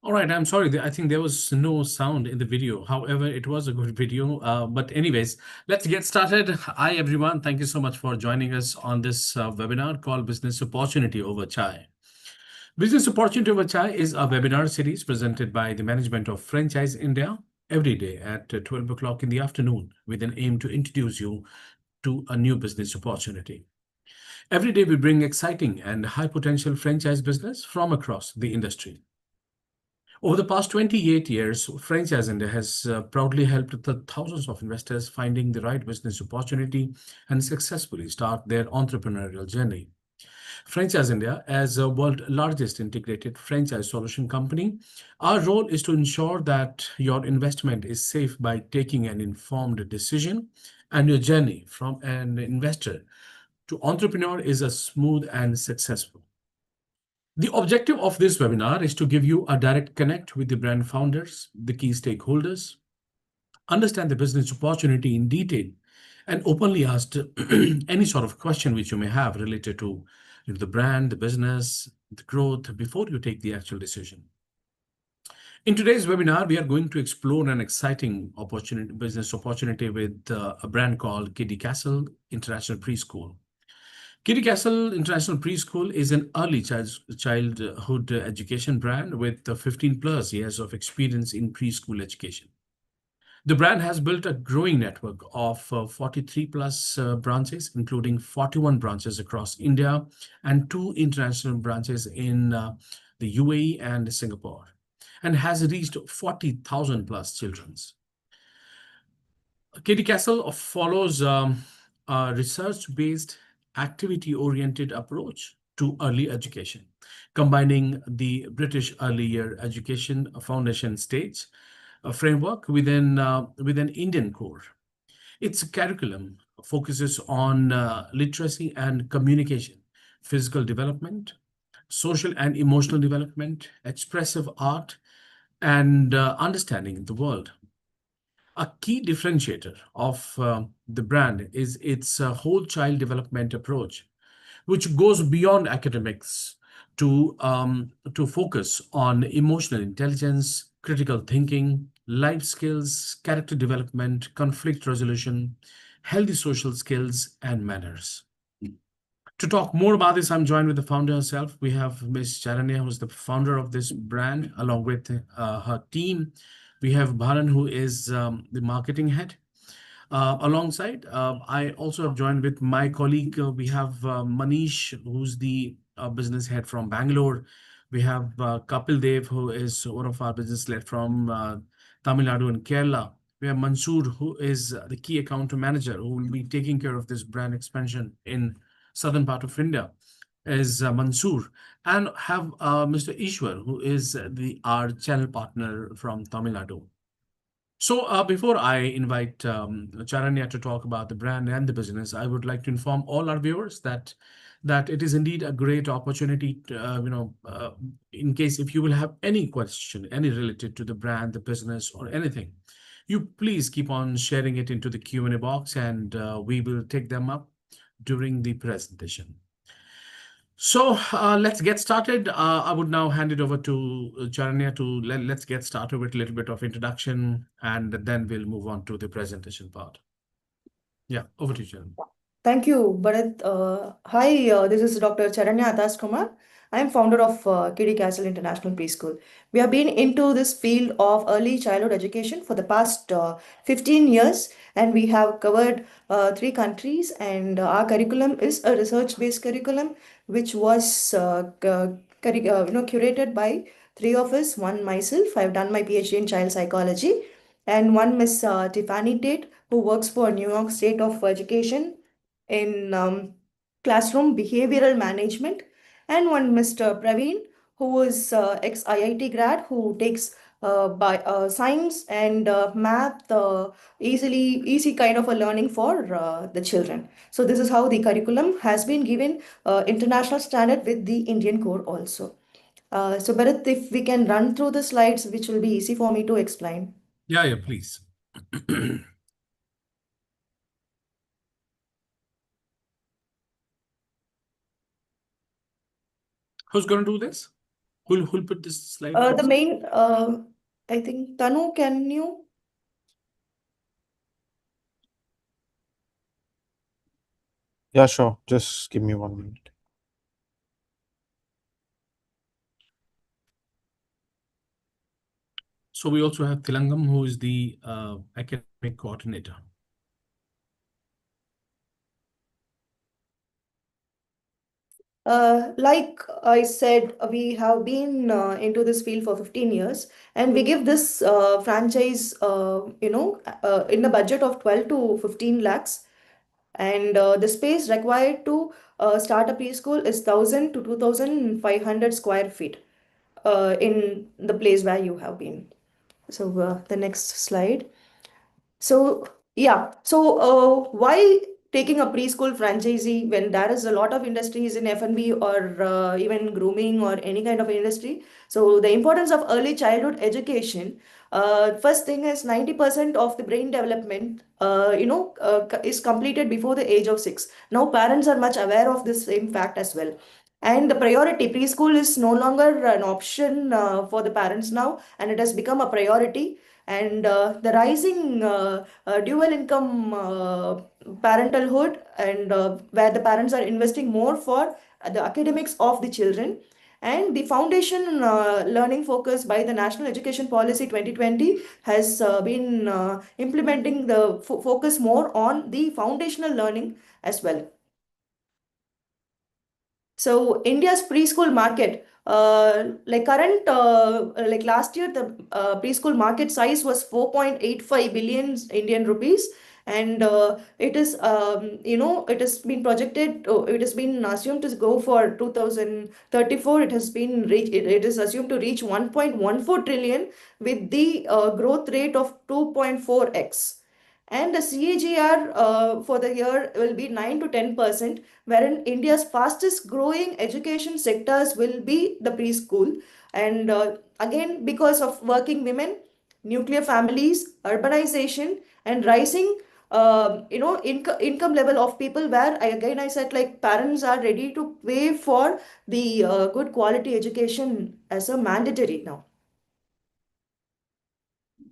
All right, I'm sorry. I think there was no sound in the video. However, it was a good video. But anyways, let's get started. Hi, everyone. Thank you so much for joining us on this webinar called Business Opportunity Over Chai. Business Opportunity Over Chai is a webinar series presented by the management of Franchise India every day at 12 o'clock in the afternoon with an aim to introduce you to a new business opportunity. Every day, we bring exciting and high potential franchise business from across the industry. Over the past 28 years, Franchise India has proudly helped the thousands of investors finding the right business opportunity and successfully start their entrepreneurial journey. Franchise India, as a world's largest integrated franchise solution company, our role is to ensure that your investment is safe by taking an informed decision and your journey from an investor to entrepreneur is a smooth and successful. The objective of this webinar is to give you a direct connect with the brand founders, the key stakeholders, understand the business opportunity in detail, and openly ask any sort of question which you may have related to the brand, the business, the growth before you take the actual decision. In today's webinar, we are going to explore an exciting business opportunity with a brand called Kiddie Castle International Preschool. Kiddie Castle International Preschool is an early childhood education brand with 15 plus years of experience in preschool education. The brand has built a growing network of 43 plus branches, including 41 branches across India and 2 international branches in the UAE and Singapore, and has reached 40,000 plus children. Kiddie Castle follows a research-based, activity-oriented approach to early education, combining the British Early Year Education Foundation stage framework with an Indian core. Its curriculum focuses on literacy and communication, physical development, social and emotional development, expressive art, and understanding the world. A key differentiator of the brand is its whole child development approach, which goes beyond academics to focus on emotional intelligence, critical thinking, life skills, character development, conflict resolution, healthy social skills, and manners. To talk more about this, I'm joined with the founder herself. We have Ms. Charanya, who's the founder of this brand, along with her team. We have Bharan, who is the marketing head. Alongside, I also have joined with my colleague. We have Manish, who's the business head from Bangalore. We have Kapil Dev, who is one of our business led from Tamil Nadu and Kerala. We have Mansoor, who is the key account manager, who will be taking care of this brand expansion in southern part of India, is Mansoor, and have Mr. Ishwar, who is our channel partner from Tamil Nadu. So before I invite Charanya to talk about the brand and the business, I would like to inform all our viewers that it is indeed a great opportunity to, in case if you will have any question, any related to the brand, the business, or anything, you please keep on sharing it into the Q&A box, and we will take them up during the presentation. So let's get started. I would now hand it over to Charanya to let's get started with a little bit of introduction, and then we'll move on to the presentation part. Yeah, over to you, Charanya. Thank you, Bharat. Hi, this is Dr. Charanya Atas Kumar. I am founder of Kiddie Castle International Preschool. We have been into this field of early childhood education for the past 15 years, and we have covered 3 countries. And our curriculum is a research-based curriculum, which was curated by 3 of us. One myself, I've done my PhD in child psychology, and one Miss Tiffany Tate, who works for New York State of Education in classroom behavioral management, and one Mr. Praveen, who is ex-IIT grad, who takes science and math, easy kind of a learning for the children. So this is how the curriculum has been given international standard with the Indian core also. So Bharat, if we can run through the slides, which will be easy for me to explain. Yeah, please. Who's going to do this? Who'll put this slide The first? main, I think, Tanu, can you? Yeah, sure. Just give me 1 minute. So we also have Tilangam, who is the academic coordinator. Like I said, we have been into this field for 15 years, and we give this franchise, in a budget of 12 to 15 lakhs. And the space required to start a preschool is 1,000 to 2,500 square feet in the place where you have been. So the next slide. So, yeah. So, why taking a preschool franchisee when there is a lot of industries in F&B or even grooming or any kind of industry? So, the importance of early childhood education. First thing is 90% of the brain development, is completed before the age of 6. Now, parents are much aware of this same fact as well. And the priority preschool is no longer an option for the parents now, and it has become a priority. And the rising dual income parentalhood, and where the parents are investing more for the academics of the children, and the foundation learning focus by the National Education Policy 2020 has been implementing the focus more on the foundational learning as well. So India's preschool market, like last year, the preschool market size was 4.85 billion Indian rupees, and it has been projected, it has been assumed to go for 2034. It is assumed to reach 1.14 trillion with the growth rate of 2.4x. And the CAGR for the year will be 9 to 10%, wherein India's fastest growing education sectors will be the preschool. And again, because of working women, nuclear families, urbanization, and rising income level of people, where I said, like, parents are ready to pay for the good quality education as a mandatory now.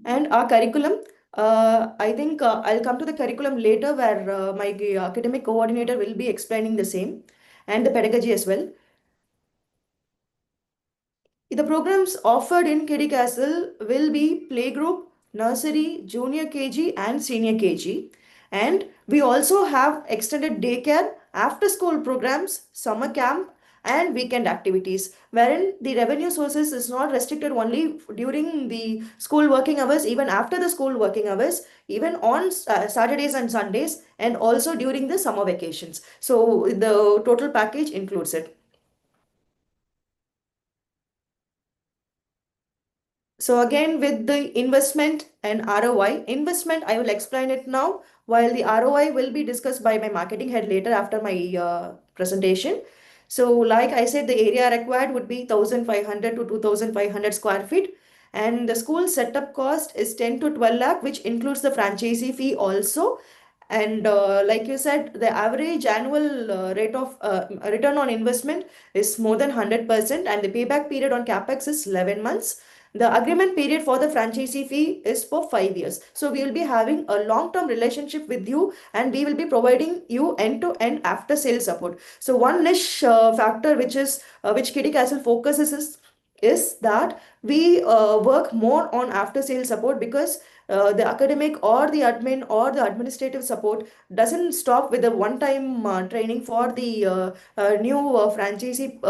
And our curriculum, I think I'll come to the curriculum later, where my academic coordinator will be explaining the same, and the pedagogy as well. The programs offered in Kiddie Castle will be playgroup, nursery, junior KG, and senior KG. And we also have extended daycare, after school programs, summer camp, and weekend activities, wherein the revenue sources is not restricted only during the school working hours, even after the school working hours, even on Saturdays and Sundays, and also during the summer vacations. So the total package includes it. So again, with the investment and ROI, investment, I will explain it now, while the ROI will be discussed by my marketing head later after my presentation. So like I said, the area required would be 1,500 to 2,500 square feet. And the school setup cost is 10 to 12 lakh, which includes the franchisee fee also. And like you said, the average annual rate of return on investment is more than 100%, and the payback period on capex is 11 months. The agreement period for the franchisee fee is for 5 years. So we will be having a long-term relationship with you, and we will be providing you end-to-end after-sales support. So one niche factor which Kiddie Castle focuses is that we work more on after-sales support, because the academic or the admin or the administrative support doesn't stop with the one-time training for the new franchisee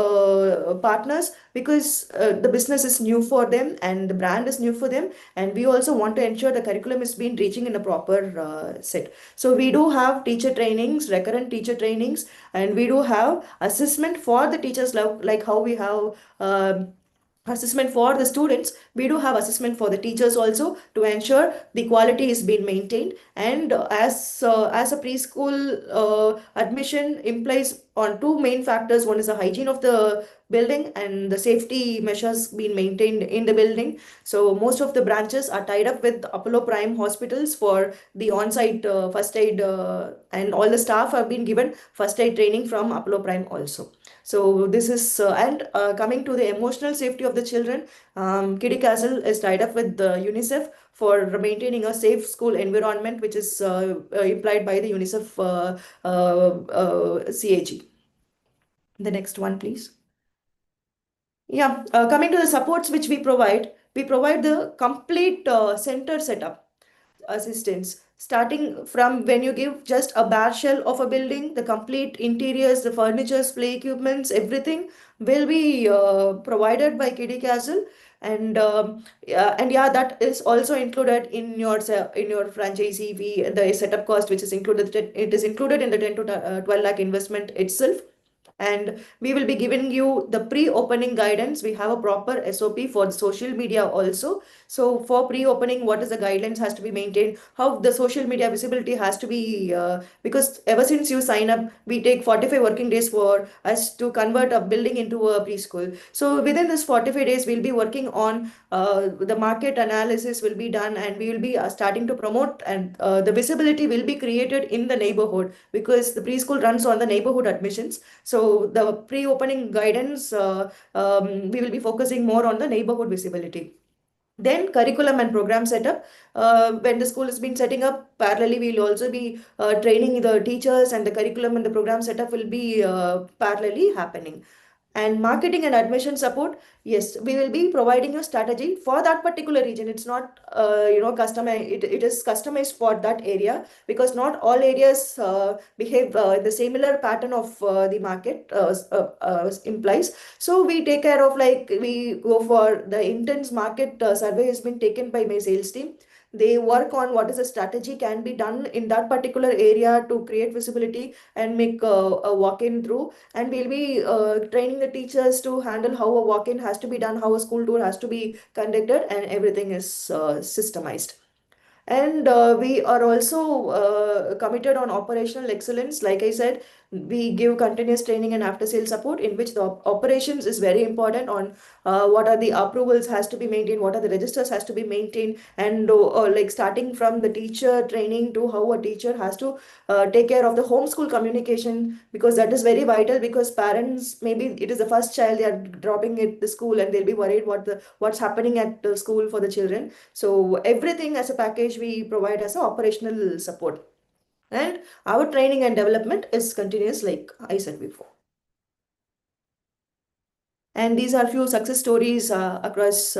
partners, because the business is new for them and the brand is new for them, and we also want to ensure the curriculum is being reaching in a proper set. So we do have teacher trainings, recurrent teacher trainings, and we do have assessment for the teachers, like how we have assessment for the students. We do have assessment for the teachers also, to ensure the quality is being maintained. And as a preschool admission implies on two main factors. One is the hygiene of the building and the safety measures being maintained in the building. So most of the branches are tied up with Apollo Prime hospitals for the on-site first aid, and all the staff have been given first aid training from Apollo Prime also. So this is and coming to the emotional safety of the children, Kiddie Castle is tied up with the UNICEF for maintaining a safe school environment, which is implied by the UNICEF CAG. The next one, please. Yeah, coming to the supports which we provide the complete center setup assistance, starting from when you give just a bare shell of a building, the complete interiors, the furnitures, play equipments, everything will be provided by Kiddie Castle. And yeah, that is also included in your franchisee fee, the setup cost, which is included. It is included in the 10 to 12 lakh investment itself. And we will be giving you the pre-opening guidance. We have a proper SOP for the social media also. So for pre-opening, what is the guidelines has to be maintained, how the social media visibility has to be, because ever since you sign up, we take 45 working days for us to convert a building into a preschool. So within this 45 days, we'll be working on the market analysis will be done, and we will be starting to promote, and the visibility will be created in the neighborhood, because the preschool runs on the neighborhood admissions. So the pre-opening guidance, we will be focusing more on the neighborhood visibility. Then curriculum and program setup. When the school has been setting up, parallelly we will also be training the teachers, and the curriculum and the program setup will be parallelly happening. And marketing and admission support, yes, we will be providing a strategy for that particular region. It's not customized. It is customized for that area, because not all areas behave the similar pattern of the market implies. So we take care of, like, we go for the intense market survey has been taken by my sales team. They work on what is a strategy can be done in that particular area to create visibility and make a walk-in through. And we'll be training the teachers to handle how a walk-in has to be done, how a school tour has to be conducted, and everything is systemized. And we are also committed on operational excellence. Like I said, we give continuous training and after sales support, in which the operations is very important on what are the approvals has to be maintained, what are the registers has to be maintained, and like starting from the teacher training to how a teacher has to take care of the homeschool communication, because that is very vital, because parents, maybe it is the first child they are dropping at the school, and they'll be worried what's happening at the school for the children. So everything as a package we provide as a operational support. And our training and development is continuous, like I said before. And these are few success stories across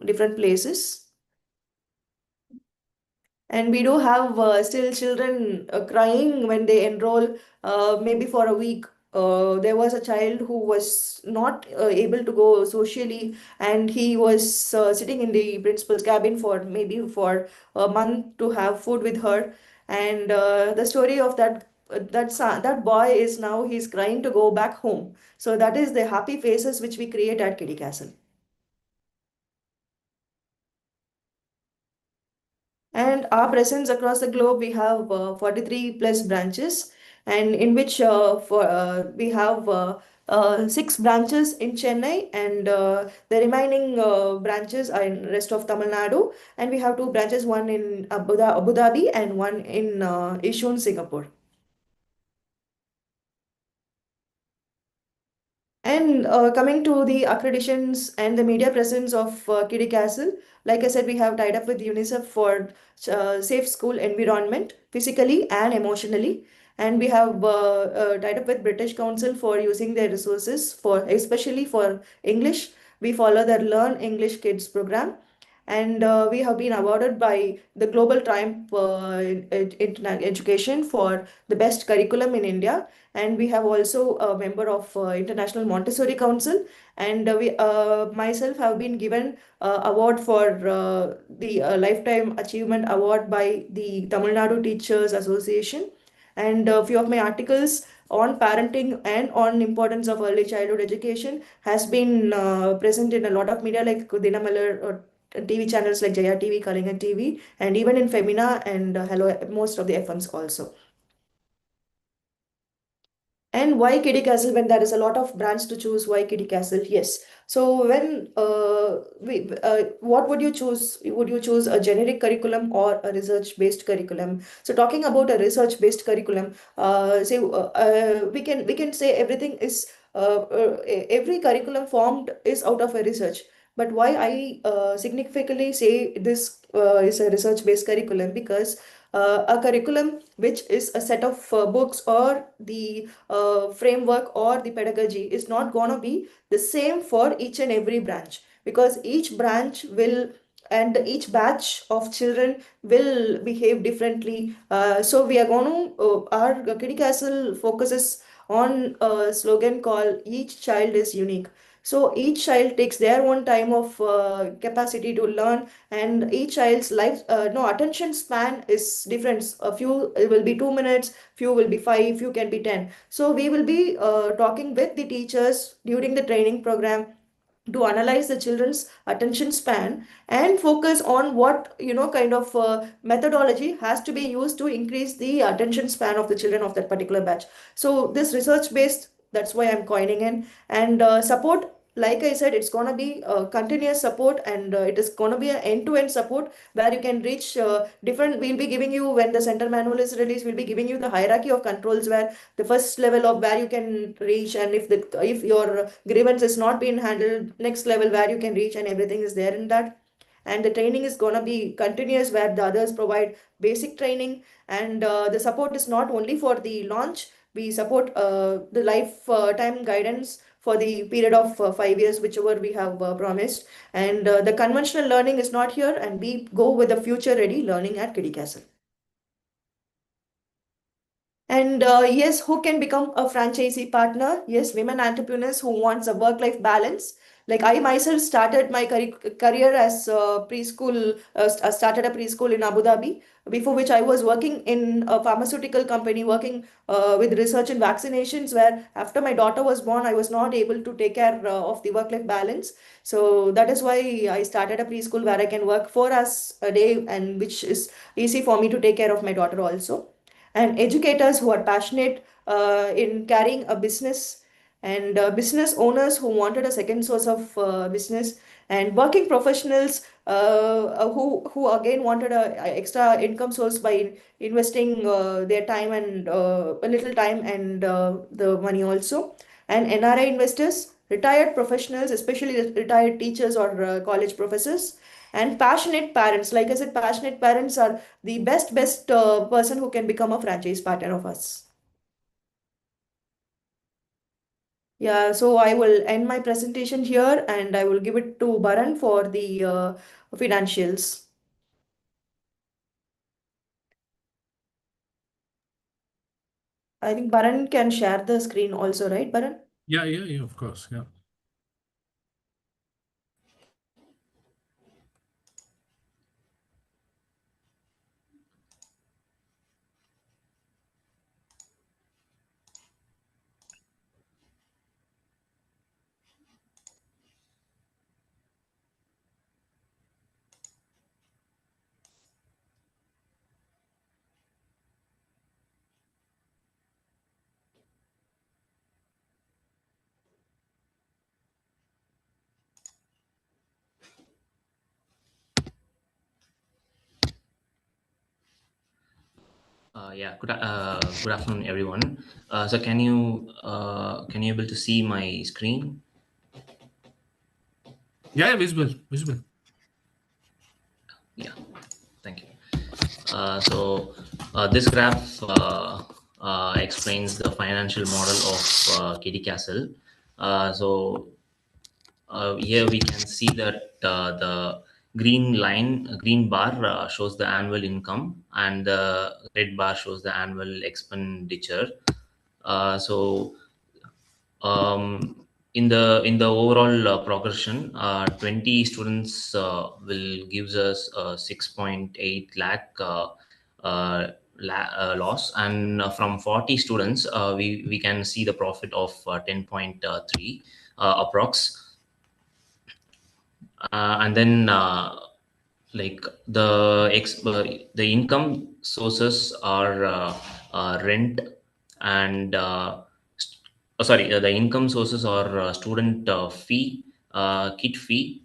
different places. And we do have still children crying when they enroll, maybe for a week. There was a child who was not able to go socially, and he was sitting in the principal's cabin for maybe for a month to have food with her. And the story of that boy is now he's crying to go back home. So that is the happy faces which we create at Kiddie Castle. And our presence across the globe, we have 43 plus branches, and in which we have six branches in Chennai, and the remaining branches are in rest of Tamil Nadu. And we have two branches, one in Abu Dhabi and one in Ishun, Singapore. And coming to the accreditations and the media presence of Kiddie Castle, like I said, we have tied up with UNICEF for safe school environment, physically and emotionally. And we have tied up with British Council for using their resources for, especially for English. We follow the Learn English Kids program. And we have been awarded by the Global Triumph Internet Education for the best curriculum in India. And we have also a member of International Montessori Council. And we myself have been given award for the Lifetime Achievement Award by the Tamil Nadu Teachers Association. And a few of my articles on parenting and on importance of early childhood education has been present in a lot of media like Dinamalar or TV channels like Jaya TV, Kalinga TV, and even in Femina and Hello, most of the FMs also. And why Kiddie Castle when there is a lot of brands to choose? Why Kiddie Castle? Yes. So when what would you choose? Would you choose a generic curriculum or a research-based curriculum? So talking about a research-based curriculum, we can say everything is every curriculum formed is out of a research. But why I significantly say this is a research-based curriculum? Because a curriculum which is a set of books or the framework or the pedagogy is not going to be the same for each and every branch, because each branch will and each batch of children will behave differently. So we are going to our Kiddie Castle focuses on a slogan called each child is unique. So each child takes their own time of capacity to learn, and each child's life no attention span is different. A few will be 2 minutes, few will be 5, few can be 10. So we will be talking with the teachers during the training program to analyze the children's attention span and focus on what kind of methodology has to be used to increase the attention span of the children of that particular batch. So this research based, that's why I'm coining in. And support, like I said, it's going to be continuous support, and it is going to be an end-to-end support where you can reach different. We'll be giving you, when the center manual is released, we'll be giving you the hierarchy of controls, where the first level of where you can reach, and if your grievance is not being handled, next level where you can reach, and everything is there in that. And the training is going to be continuous, where the others provide basic training. And the support is not only for the launch, we support the lifetime guidance for the period of 5 years, whichever we have promised. And the conventional learning is not here, and we go with the future ready learning at Kiddie Castle. And yes, who can become a franchisee partner? Yes, women entrepreneurs who wants a work-life balance. Like I myself started my career as preschool, started a preschool in Abu Dhabi, before which I was working in a pharmaceutical company, working with research and vaccinations, where after my daughter was born, I was not able to take care of the work-life balance. So that is why I started a preschool where I can work 4 hours a day, and which is easy for me to take care of my daughter also. And educators who are passionate in carrying a business, and business owners who wanted a second source of business, and working professionals who again wanted a extra income source by investing their time and a little time and the money also. And NRI investors, retired professionals, especially retired teachers or college professors, and passionate parents. Like I said, passionate parents are the best person who can become a franchise partner of us. Yeah, so I will end my presentation here, and I will give it to Baran for the financials. I think Baran can share the screen also, right, Baran? Yeah, of course. Yeah. Yeah, good afternoon, everyone. So can you able to see my screen? Yeah, visible, visible. Yeah, thank you. This graph explains the financial model of Kiddie Castle. Here we can see that the green bar shows the annual income, and the red bar shows the annual expenditure. Uh, so in the overall progression, 20 students will gives us 6.8 lakh loss, and from 40 students we can see the profit of 10.3 approx. And then like the income sources are rent and The income sources are student fee, kit fee,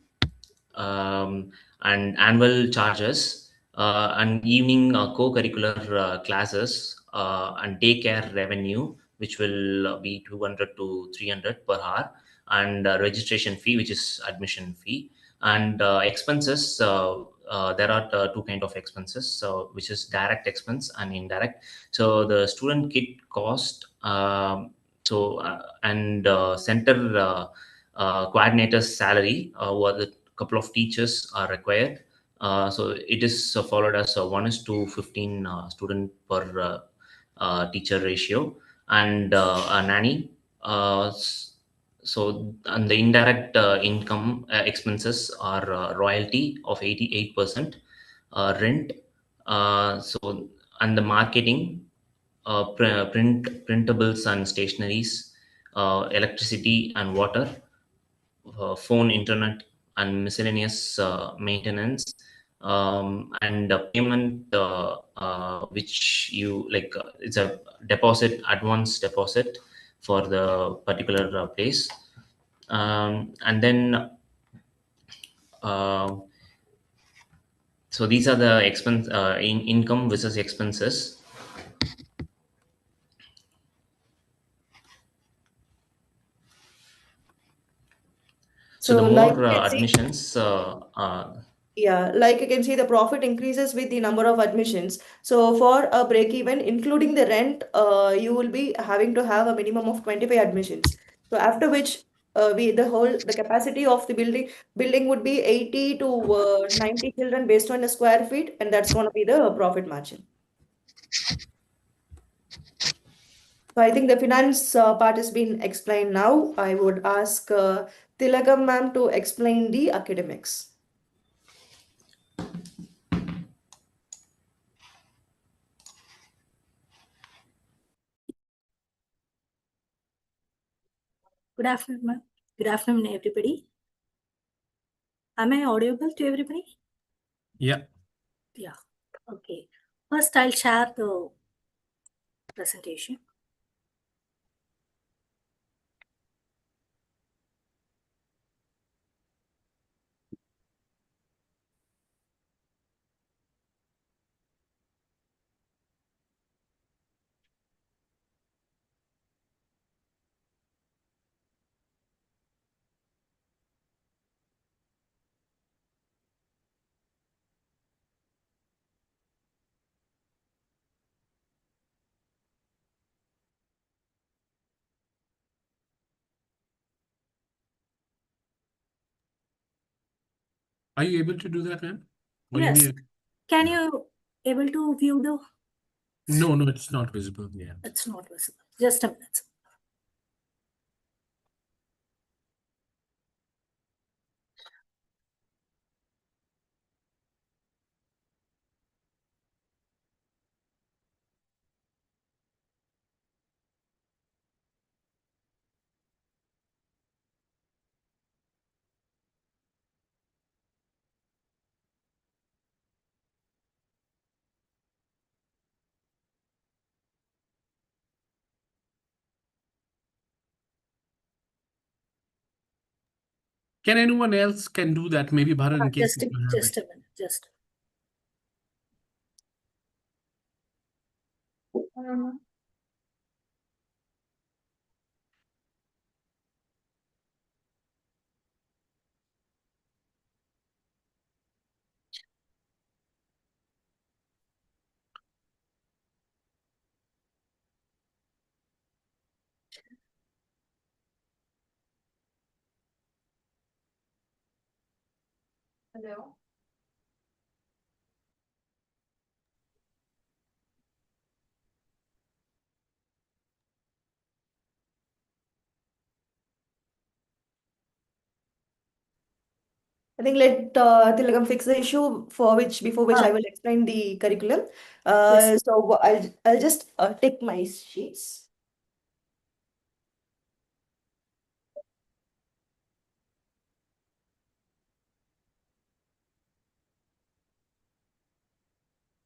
um, and annual charges, and evening co-curricular classes, and daycare revenue, which will be 200 to 300 per hour, and registration fee, which is admission fee, and expenses. There are two kind of expenses, which is direct expense and indirect. So the student kit cost, and center coordinator's salary, or the couple of teachers are required. So it is followed as 1 is to 15 student per teacher ratio, and a nanny. And the indirect income expenses are royalty of 88%, rent, and the marketing, printables and stationaries, electricity and water, phone, internet, and miscellaneous maintenance, and payment, which you like. It's a deposit, advance deposit for the particular place, and then. Uh, so these are the income versus expenses. So the So like more you can see, admissions, yeah, like you can see, the profit increases with the number of admissions. So for a break even, including the rent, you will be having to have a minimum of 25 admissions. So after which, the capacity of the building would be 80 to 90 children based on the square feet, and that's going to be the profit margin. So I think the finance part has been explained now. I would ask Tilakam ma'am to explain the academics. Good afternoon, ma'am. Good afternoon, everybody. Am I audible to everybody? Yeah. Yeah. Okay. First, I'll share the presentation. Are you able to do that, ma'am? Or you Yes. need? Can Yeah. you able to view the? No, no, it's not visible. Yeah. It's not visible. Just a minute. Can anyone else can do that? Maybe Bharat, in case Just if a, you have just it. a minute. Just. Hello. I think let Tilakam fix the issue before which I will explain the curriculum. Yes. So I'll just take my sheets.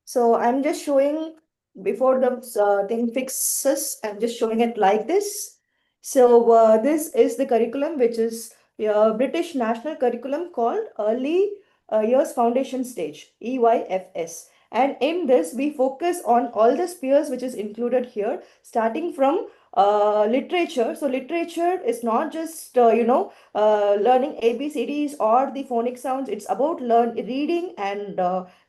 So I'm just showing before the thing fixes. I'm just showing it like this. So this is the curriculum, which is British national curriculum called Early Years Foundation Stage, EYFS. And in this, we focus on all the spheres which is included here, starting from literature. So literature is not just learning ABCDs or the phonic sounds. It's about reading, and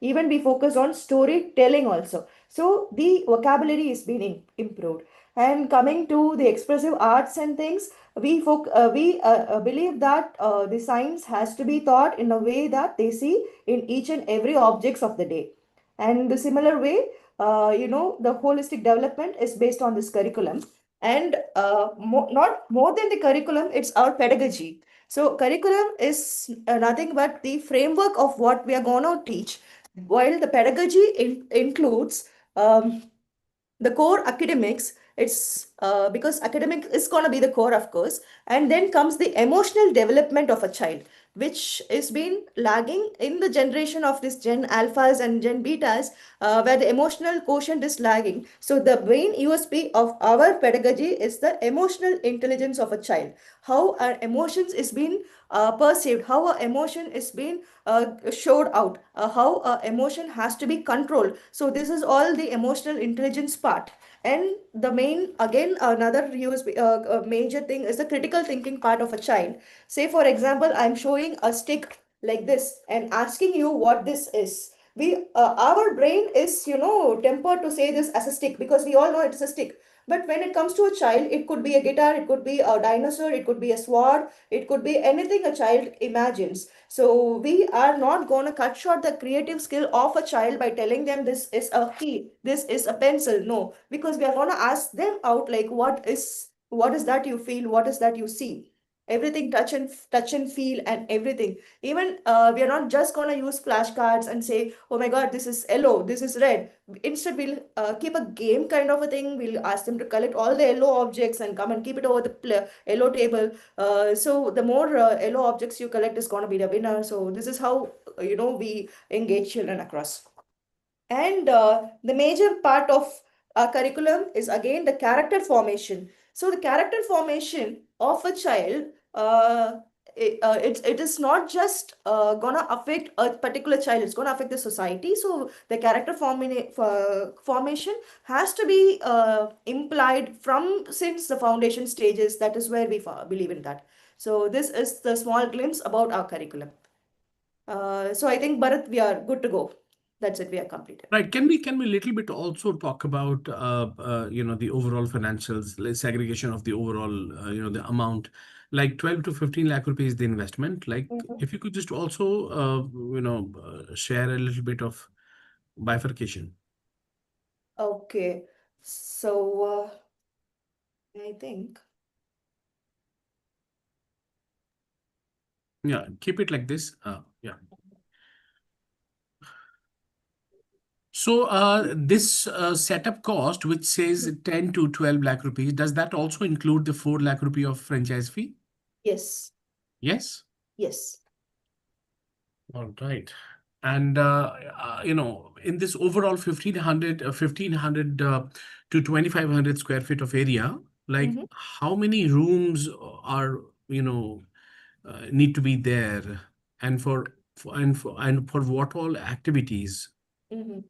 even we focus on storytelling also. So the vocabulary is being improved. And coming to the expressive arts and things, we believe that the science has to be taught in a way that they see in each and every objects of the day. And the similar way, the holistic development is based on this curriculum. And not more than the curriculum, it's our pedagogy. So curriculum is nothing but the framework of what we are going to teach, while the pedagogy includes the core academics. It's because academic is going to be the core, of course, and then comes the emotional development of a child, which is been lagging in the generation of this gen alphas and gen betas, where the emotional quotient is lagging. So the main USP of our pedagogy is the emotional intelligence of a child, how our emotions is being perceived, how our emotion is being showed out, how emotion has to be controlled. So this is all the emotional intelligence part. And the main, again, another USB, major thing is the critical thinking part of a child. Say, for example, I'm showing a stick like this and asking you what this is. Our brain is, tempered to say this as a stick because we all know it's a stick. But when it comes to a child, it could be a guitar, it could be a dinosaur, it could be a sword, it could be anything a child imagines. So we are not going to cut short the creative skill of a child by telling them this is a key, this is a pencil. No, because we are going to ask them out like what is that you feel, what is that you see. Everything touch and feel and everything. Even we are not just going to use flashcards and say, oh my god, this is yellow, this is red. Instead, we'll keep a game kind of a thing. We'll ask them to collect all the yellow objects and come and keep it over the yellow table. So the more yellow objects you collect is going to be the winner. So this is how we engage children across. And the major part of our curriculum is again the character formation. So the character formation of a child, it is not just gonna affect a particular child, it's gonna affect the society. So the character formation has to be implied from since the foundation stages. That is where we believe in that. So this is the small glimpse about our curriculum. So I think, Bharat, we are good to go. That's it. We are completed. Right. Can we little bit also talk about the overall financials, like segregation of the overall the amount, like 12 to 15 lakh rupees the investment. Like Mhm. if you could just also share a little bit of bifurcation. Okay. So I think. Yeah, keep it like this. Yeah. So this setup cost, which says 10 to 12 lakh rupees, does that also include the 4 lakh rupee of franchise fee? Yes. Yes. Yes. All right. And in this overall 1500 to 2500 square feet of area, like Mm-hmm. how many rooms are, need to be there, and for what all activities? Mm-hmm.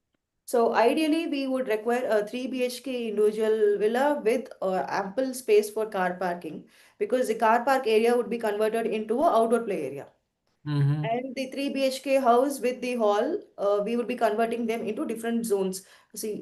So ideally, we would require a 3 BHK individual villa with ample space for car parking, because the car park area would be converted into a outdoor play area. Mm-hmm. And the 3 BHK house with the hall, we would be converting them into different zones. See,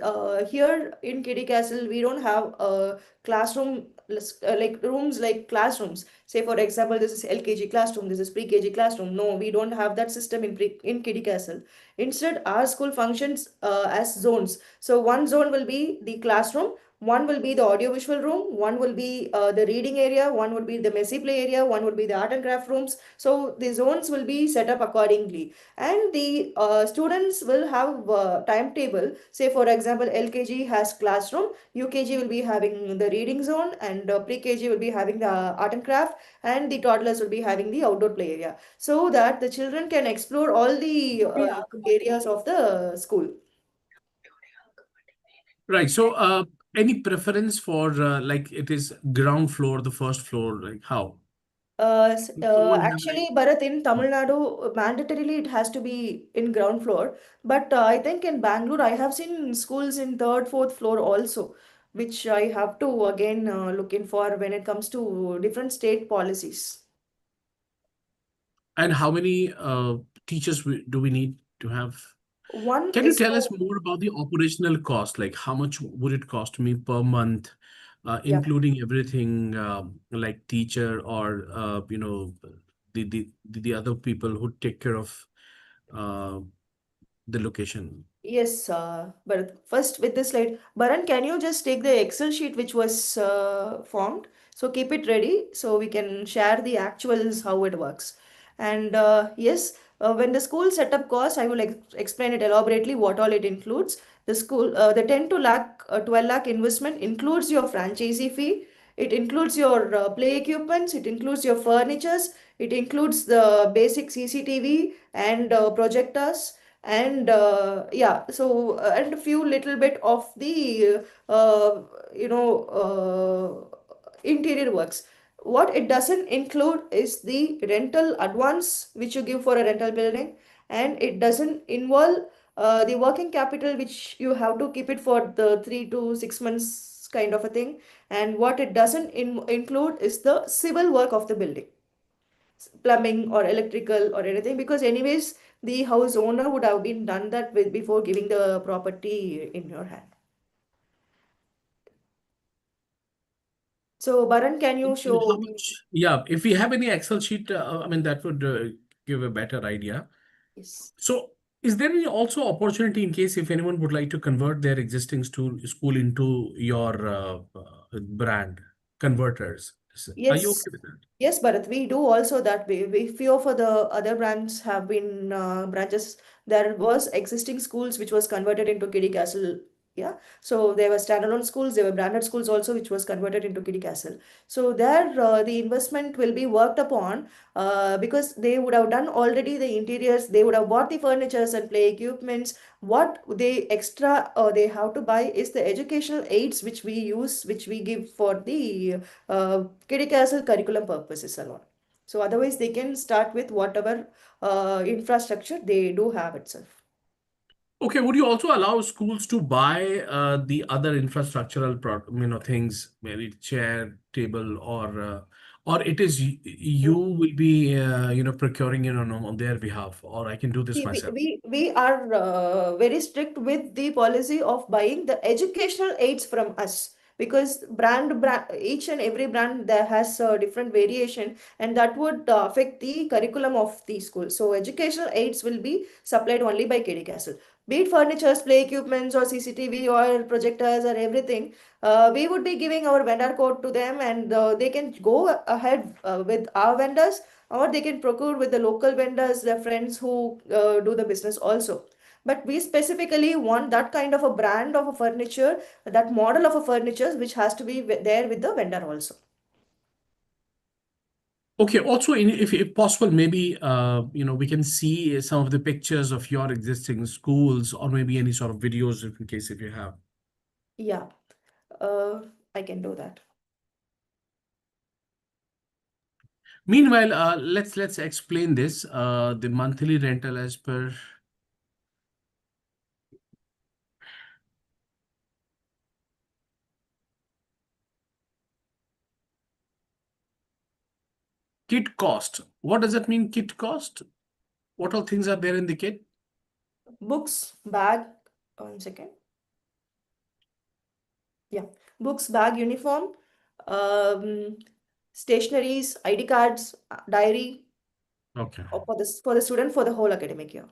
here in Kiddie Castle, we don't have a classroom, like rooms like classrooms. Say, for example, this is LKG classroom, this is pre-KG classroom. No, we don't have that system in Kiddie Castle. Instead, our school functions as zones. So one zone will be the classroom, one will be the audiovisual room, one will be the reading area, one would be the messy play area, one would be the art and craft rooms. So the zones will be set up accordingly, and the students will have timetable. Say, for example, LKG has classroom, UKG will be having the reading zone, and pre-KG will be having the art and craft, and the toddlers will be having the outdoor play area, so that the children can explore all the areas of the school. Right. So Any preference for like it is ground floor, the first floor, like how? You won't have like Actually, Bharat, in Tamil Nadu, mandatorily it has to be in ground floor. But I think in Bangalore, I have seen schools in third, fourth floor also, which I have to again look in for when it comes to different state policies. and how many teachers do we need to have? One Can you is tell us for, more about the operational cost? Like how much would it cost me per month, yeah. including everything like teacher or the other people who take care of uh, the location? Yes, but first with this slide, Baran, can you just take the Excel sheet which was formed? So keep it ready so we can share the actuals how it works. And yes, when the school setup cost, I will explain it elaborately what all it includes. The 10 to 12 lakh investment includes your franchisee fee. It includes your play equipments. It includes your furnitures. It includes the basic CCTV and projectors and yeah, so and a few little bit of the you know interior works. What it doesn't include is the rental advance which you give for a rental building, and it doesn't involve the working capital which you have to keep it for the 3 to 6 months kind of a thing. And what it doesn't include is the civil work of the building, plumbing or electrical or anything, because anyways the house owner would have been done that with before giving the property in your hand. So Baran, can you And how show the, much? Yeah, if we have any Excel sheet, I mean, that would give a better idea. yes. So, is there any also opportunity in case if anyone would like to convert their existing school into your brand converters? Are you Yes, okay with that? yes, Bharat, we do also that. We few of the other brands have been branches. There was existing schools which was converted into Kiddie Castle. Yeah, so there were standalone schools, there were branded schools also which was converted into Kiddie Castle. So there, the investment will be worked upon because they would have done already the interiors. They would have bought the furnitures and play equipments. What they extra they have to buy is the educational aids which we use, which we give for the kiddie castle curriculum purposes alone. So otherwise, they can start with whatever infrastructure they do have itself. Okay, would you also allow schools to buy the other infrastructural things, maybe chair, table, or it is you will be procuring it on their behalf, or I can do this See, myself. we are very strict with the policy of buying the educational aids from us, because brand each and every brand there has a different variation, and that would affect the curriculum of the school. So educational aids will be supplied only by KD Castle. Be it furnitures, play equipments, or CCTV, or projectors, or everything, we would be giving our vendor code to them, and they can go ahead with our vendors, or they can procure with the local vendors, their friends who do the business also. But we specifically want that kind of a brand of a furniture, that model of a furniture which has to be there with the vendor also. Okay, also if possible, maybe we can see some of the pictures of your existing schools or maybe any sort of videos if in case if you have. Yeah, uh, I can do that. Meanwhile, let's explain this. The monthly rental as per kit cost. What does that mean, kit cost? What all things are there in the kit? Books, bag, 1 second. Yeah, books, bag, uniform, um, stationaries, ID cards, diary, Okay. or for the student for the whole academic year.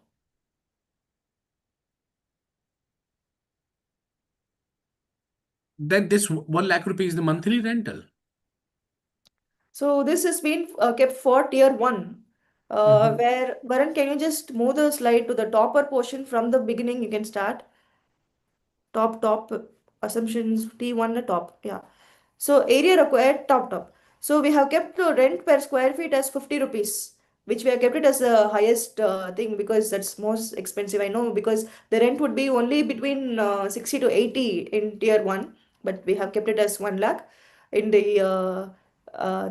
Then this 1 lakh rupees is the monthly rental. So this has been kept for tier one. Mhm. Where Baran, can you just move the slide to the topper portion from the beginning? You can start top assumptions T1 the top. Yeah. So area required top. So we have kept the rent per square feet as 50 rupees, which we have kept it as the highest thing because that's most expensive. I know because the rent would be only between 60 to 80 in tier one. but we have kept it as 1 lakh in the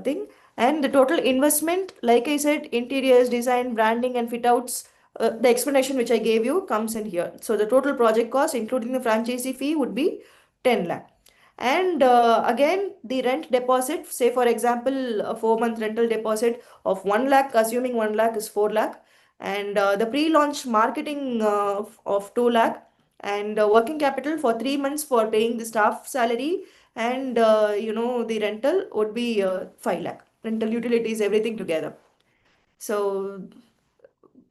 thing. And the total investment, like I said, interiors, design, branding, and fit outs, the explanation which I gave you comes in here. So the total project cost, including the franchisee fee, would be 10 lakh. And again, the rent deposit, say for example, a 4 month rental deposit of 1 lakh, assuming 1 lakh is 4 lakh, and the pre-launch marketing of 2 lakh, and working capital for 3 months for paying the staff salary, and the rental would be 5 lakh. Rental, utilities, everything together. So,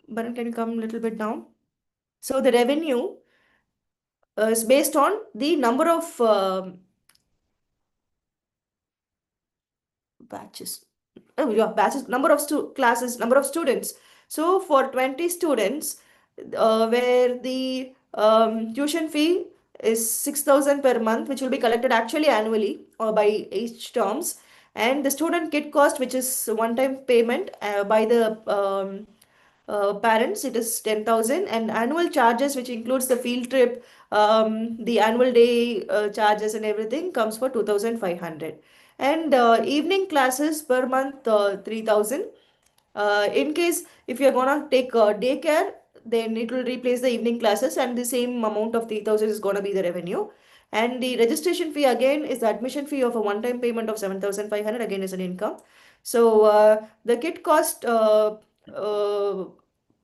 Baran, can you come a little bit down? So the revenue is based on the number of batches. Oh, yeah, batches, number of classes, number of students. So for 20 students, where the tuition fee is 6,000 per month, which will be collected actually annually or by each terms, and the student kit cost, which is one-time payment by the parents, it is 10,000, and annual charges, which includes the field trip, the annual day charges and everything, comes for 2,500. And evening classes per month, 3,000. In case if you're gonna take daycare, then it will replace the evening classes, and the same amount of 3,000 is gonna be the revenue. And the registration fee again is the admission fee of a one-time payment of 7,500, again is an income. So the kit cost uh,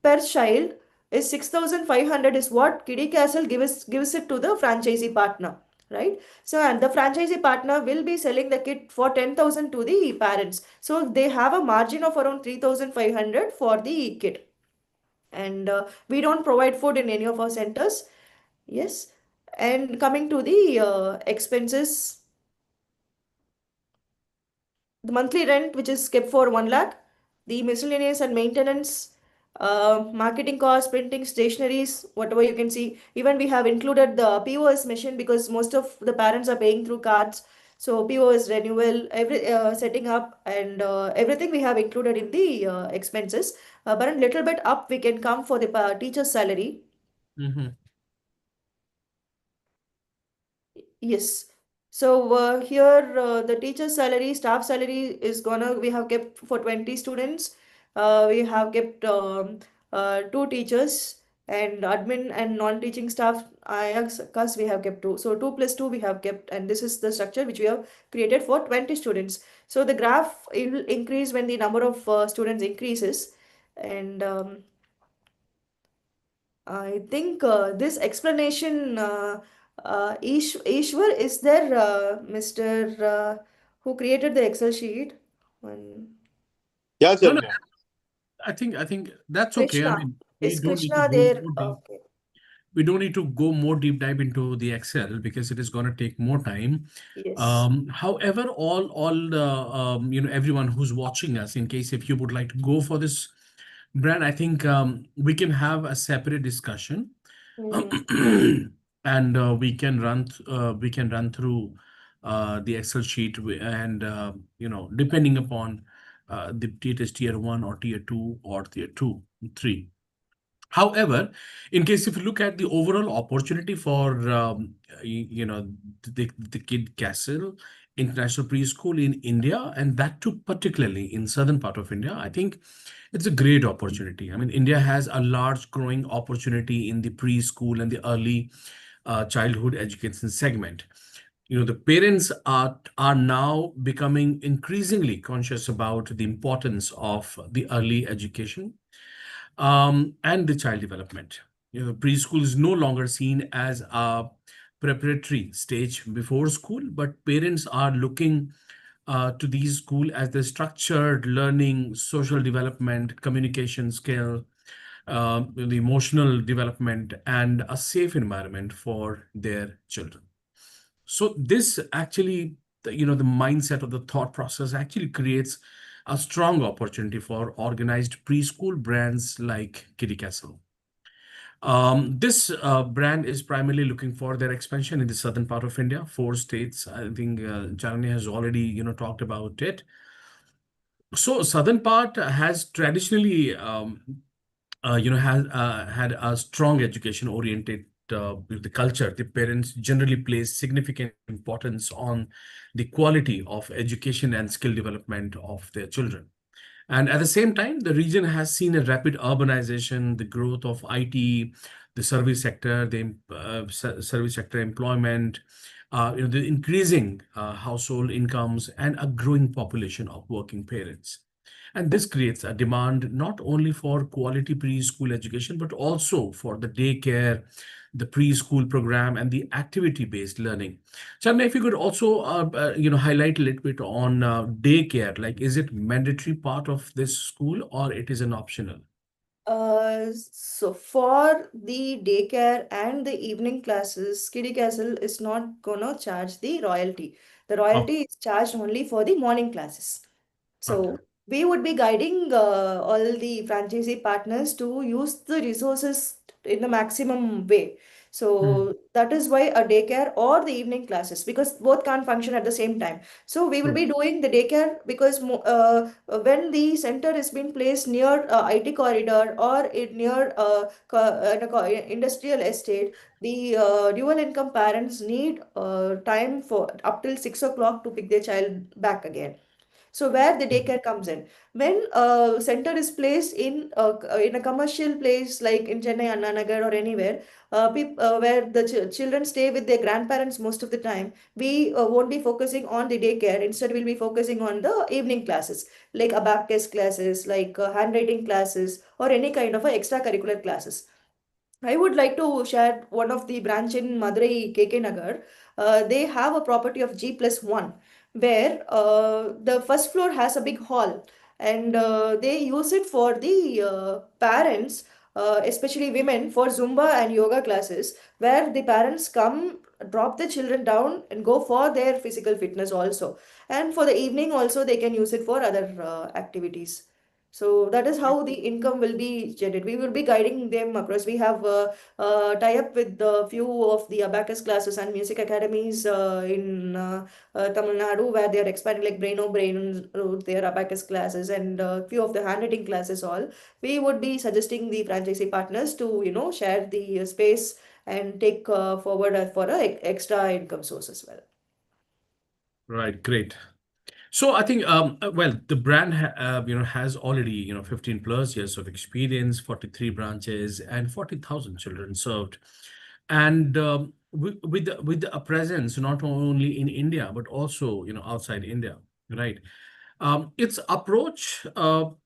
per child is 6,500, is what Kiddie Castle gives it to the franchisee partner, right? So, and the franchisee partner will be selling the kit for 10,000 to the parents. So they have a margin of around 3,500 for the kit. And we don't provide food in any of our centers. Yes. And coming to the expenses, the monthly rent, which is kept for 1 lakh, the miscellaneous and maintenance, marketing costs, printing, stationaries, whatever you can see. Even we have included the POS machine because most of the parents are paying through cards. So POS renewal, every setting up, and everything we have included in the expenses. But a little bit up, we can come for the teacher's salary. Mhm. Yes. So here the teacher salary, staff salary is we have kept for 20 students. We have kept two teachers, and admin and non-teaching staff, IX, we have kept two. So 2 plus 2 we have kept, and this is the structure which we have created for 20 students. So the graph will increase when the number of students increases. And I think this explanation, Ishwar, is there, Mr. Who created the Excel sheet? One, Yeah, No, no, Chalmia. I think that's okay. I Krishna. mean, we Is don't need to Krishna go there? more deep. Okay. We don't need to go more deep dive into the Excel because it is going to take more time. Yes. However, all everyone who's watching us, in case if you would like to go for this brand, I think we can have a separate discussion, Mm-hmm. and we can run through the Excel sheet and depending upon the it is tier one or tier two or tier two, three. However, in case if you look at the overall opportunity for the Kid Castle International Preschool in India, and that too particularly in southern part of India, I think it's a great opportunity. I mean, India has a large growing opportunity in the preschool and the early childhood education segment. The parents are now becoming increasingly conscious about the importance of the early education and the child development. Preschool is no longer seen as a preparatory stage before school, but parents are looking to these school as the structured learning, social development, communication skill, the emotional development, and a safe environment for their children. So this actually, the mindset of the thought process actually creates a strong opportunity for organized preschool brands like Kiddie Castle. This brand is primarily looking for their expansion in the southern part of India, 4 states. I think Janani has already, talked about it. So southern part has traditionally, has had a strong education oriented with the culture, the parents generally place significant importance on the quality of education and skill development of their children. And at the same time, the region has seen a rapid urbanization, the growth of IT, the service sector, the service sector employment, the increasing household incomes, and a growing population of working parents. And this creates a demand not only for quality preschool education, but also for the daycare, the preschool program, and the activity-based learning. Chandna, if you could also, highlight a little bit on daycare, like is it mandatory part of this school or it is an optional? So for the daycare and the evening classes, Kiddie Castle is not gonna charge the royalty. The Oh, royalty is charged only for the morning classes. okay. So we would be guiding all the franchisee partners to use the resources in the maximum way. Hmm. So that is why a daycare or the evening classes, because both can't function at the same time. So we will True. be doing the daycare because when the center is being placed near IT corridor or near industrial estate, the dual income parents need time for up till 6 o'clock to pick their child back again. So where the daycare comes in, when center is placed in a commercial place like in Chennai, Anna Nagar or anywhere, where the children stay with their grandparents most of the time, we won't be focusing on the daycare. Instead, we'll be focusing on the evening classes, like abacus classes, like handwriting classes, or any kind of extracurricular classes. I would like to share one of the branch in Madurai, KK Nagar. They have a property of G+1 where the first floor has a big hall, and they use it for the parents, especially women, for Zumba and yoga classes, where the parents come, drop the children down, and go for their physical fitness also. And for the evening also, they can use it for other activities. So that is how the income will be generated. We will be guiding them across. We have tie up with a few of the abacus classes and music academies in Tamil Nadu, where they are expanding like Brain their abacus classes and few of the handwriting classes. All we would be suggesting the franchisee partners to share the space and take forward for a extra income source as well. Right, great. So I think, well, the brand has already 15 plus years of experience, 43 branches, and 40,000 children served, and with a presence not only in India but also outside India, right? Its approach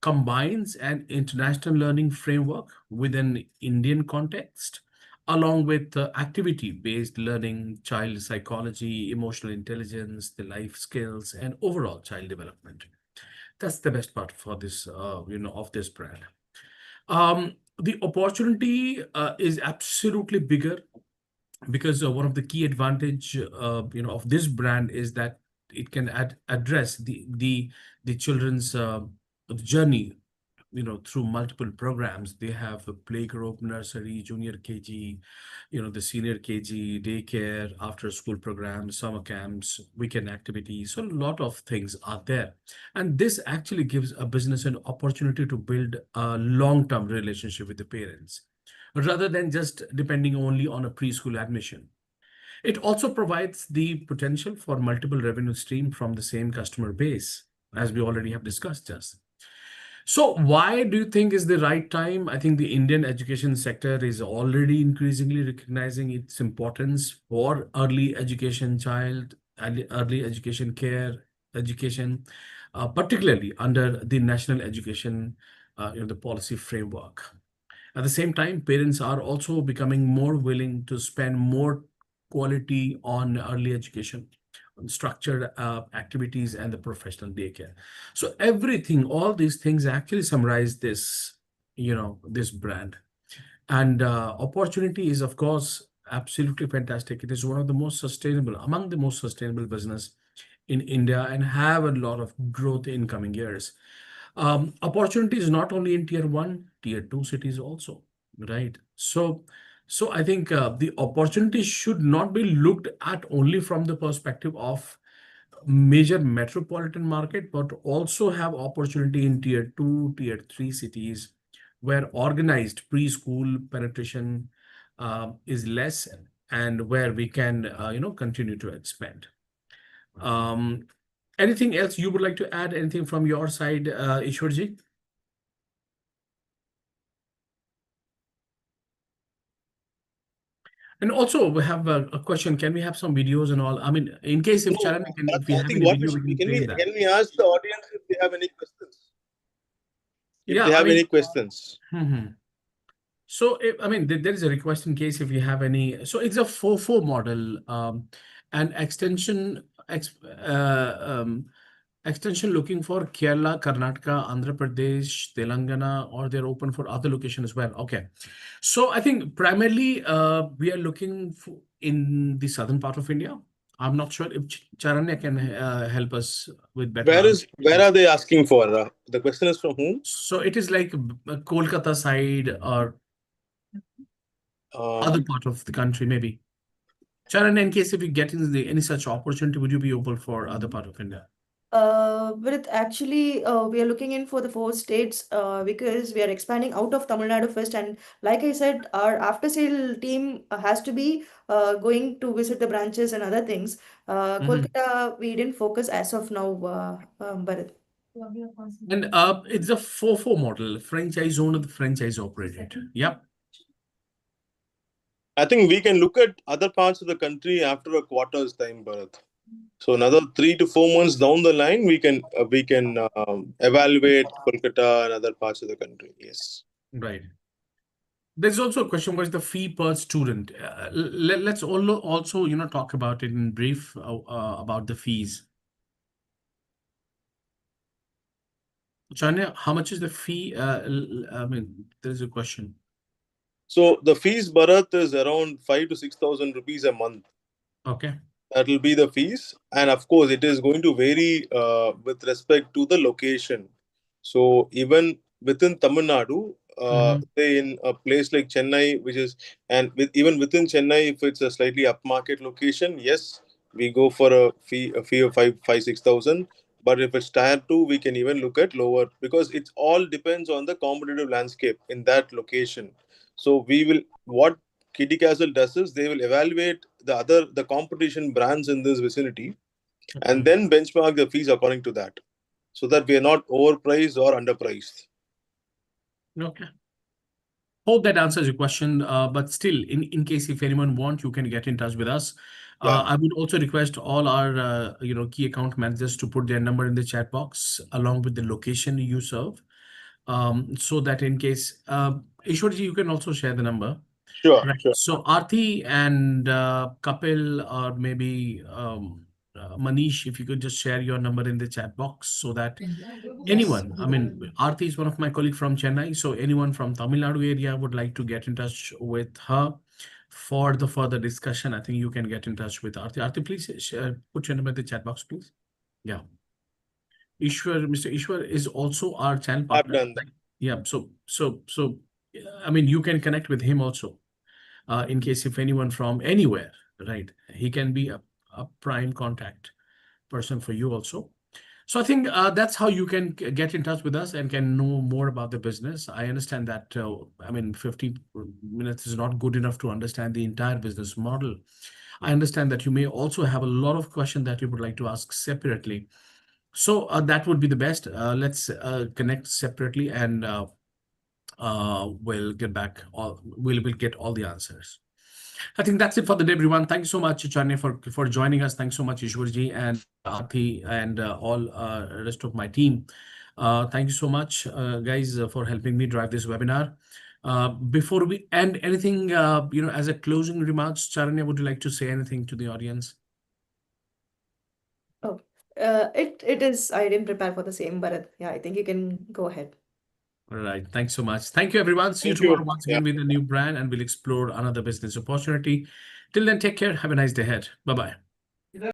combines an international learning framework with an Indian context, along with activity-based learning, child psychology, emotional intelligence, the life skills, and overall child development. That's the best part for this, of this brand. The opportunity is absolutely bigger because one of the key advantage of this brand is that it can address the children's journey through multiple programs. They have a playgroup, nursery, junior KG, the senior KG, daycare, after school programs, summer camps, weekend activities. So a lot of things are there, and this actually gives a business an opportunity to build a long-term relationship with the parents rather than just depending only on a preschool admission. It also provides the potential for multiple revenue stream from the same customer base, as we already have discussed just. So why do you think is the right time? I think the Indian education sector is already increasingly recognizing its importance for early education child, early education care, education, particularly under the national education, the policy framework. At the same time, parents are also becoming more willing to spend more quality on early education, on structured activities, and the professional daycare. So everything, all these things actually summarize this, this brand. And opportunity is, of course, absolutely fantastic. It is one of the most sustainable, among the most sustainable business in India and have a lot of growth in coming years. Opportunities not only in tier one, tier two cities also, right? So I think the opportunity should not be looked at only from the perspective of major metropolitan market, but also have opportunity in tier two, tier three cities where organized preschool penetration is less and where we can, continue to expand. Anything else you would like to add? Anything from your side, Ishwarji? And also, we have a question. Can we have some videos and all? I mean, in case if No, Charan, if we I have think any what video, we can can play we that. can we ask the audience if they have any questions? If Yeah, they I have mean, any questions. So, there is a request in case if you have any. So, it's a 4-4 model, and extension looking for Kerala, Karnataka, Andhra Pradesh, Telangana, or they're open for other location as well. Okay. So, I think primarily we are looking for in the southern part of India. I'm not sure if Charanya can help us with better answer. Where are they asking for? The question is from whom? So, it is like Kolkata side or other part of the country, maybe. Charan, in case if you get in any such opportunity, would you be open for other part of India? We are looking in for the 4 states because we are expanding out of Tamil Nadu first. And like I said, our after sale team has to be going to visit the branches and other things. Kolkata, we didn't focus as of now, Bharat. And it's a 4-4 model, franchise owned, franchise operated. Yep. I think we can look at other parts of the country after a quarter's time, Bharat. So another 3 to 4 months down the line, we can evaluate Kolkata and other parts of the country. Yes. Right. There's also a question: what is the fee per student? Let's also talk about it in brief about the fees. Chania, how much is the fee? I mean, there is a question. So the fees, Bharat, is around 5 to 6,000 rupees a month. Okay. That will be the fees, and of course, it is going to vary with respect to the location. So even within Tamil Nadu, say in a place like Chennai, even within Chennai, if it's a slightly upmarket location, yes, we go for a fee of 6,000. But if it's tier 2, we can even look at lower, because it all depends on the competitive landscape in that location. So what Kiddie Castle does is they will evaluate the competition brands in this vicinity and then benchmark the fees according to that, so that we are not overpriced or underpriced. Okay. Hope that answers your question. But still, in case if anyone wants, you can get in touch with us. I would also request all our key account managers to put their number in the chat box along with the location you serve, so that in case Ishwarji, you can also share the number. Sure, Right. sure. So Aarti and Kapil, or maybe Manish, if you could just share your number in the chat box so that anyone, I mean, Aarti is one of my colleagues from Chennai, so anyone from Tamil Nadu area would like to get in touch with her for the further discussion, I think you can get in touch with Aarti. Aarti, please put your number in the chat box, please. Yeah. Mr. Ishwar is also our channel partner. I've done that. Yeah. So, I mean, you can connect with him also. In case if anyone from anywhere, right, he can be a prime contact person for you also. So I think that's how you can get in touch with us and can know more about the business. I understand that, 50 minutes is not good enough to understand the entire business model. I understand that you may also have a lot of questions that you would like to ask separately. So that would be the best. Let's connect separately, and we'll get back we'll get all the answers. I think that's it for the day, everyone. Thank you so much, Chanya, for joining us. Thanks so much, Ishwarji and Aarti and all rest of my team. Thank you so much, guys, for helping me drive this webinar. Before we end, anything as a closing remarks, Charanya, would you like to say anything to the audience? Oh, it is. I didn't prepare for the same, Bharat. Yeah, I think you can go ahead. All right. Thanks so much. Thank you, everyone. See you Thank you. tomorrow once again with a new brand, and we'll explore another business opportunity. Till then, take care. Have a nice day ahead. Bye-bye.